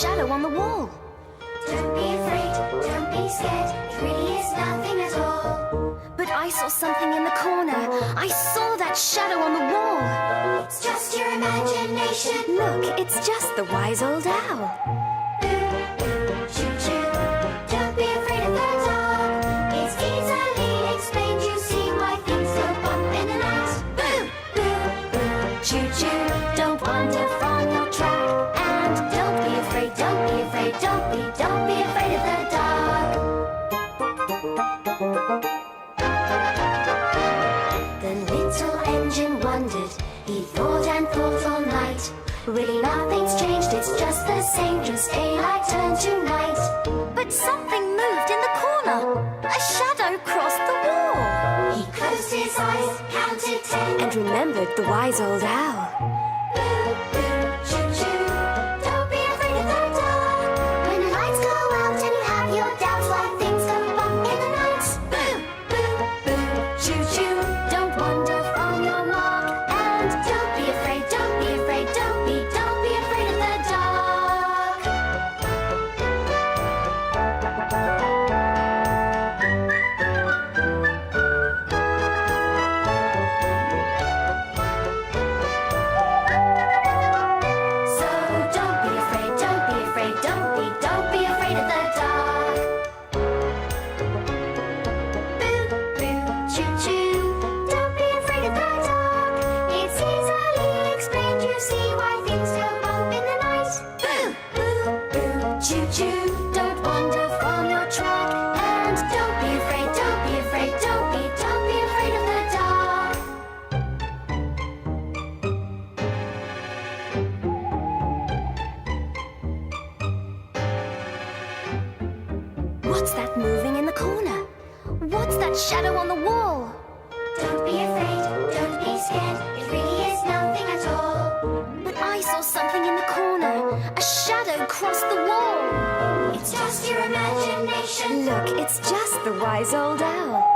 shadow on the wall. Don't be afraid, don't be scared, it really is nothing at all. But I saw something in the corner. I saw that shadow on the wall. It's just your imagination. Look, it's just the wise old owl. Choo choo, don't be afraid of the dark. It's easily explained, you see why things go bump in the night. Boo, boo, boo, choo choo, don't wander from your track. And don't be afraid, don't be afraid, don't be afraid of the dark. The little engine wondered, he thought and thought all night. Really nothing's changed, it's just the same, just daylight turned to night. But something moved in the corner. A shadow crossed the wall. He closed his eyes, counted 10, And remembered the wise old owl. boo, boo, choo choo, don't be afraid of the dark. When the lights go out and you have your doubts, why things go bump in the night. Boo, boo, boo, choo choo, don't wander from your mark. And don't be afraid, don't be afraid, don't be afraid of the dark. So don't be afraid, don't be afraid, don't be afraid of the dark. Boo, boo, choo choo, don't be afraid of the dark. It's easily explained, you see why things go bump in the night. Boo, boo, boo, choo choo, don't wander from your track. And don't be afraid, don't be afraid, don't be afraid of the dark. What's that moving in the corner? What's that shadow on the wall? Don't be afraid, don't be scared, it really is nothing at all. But I saw something in the corner. A shadow crossed the wall. It's just your imagination. Look, it's just the wise old owl.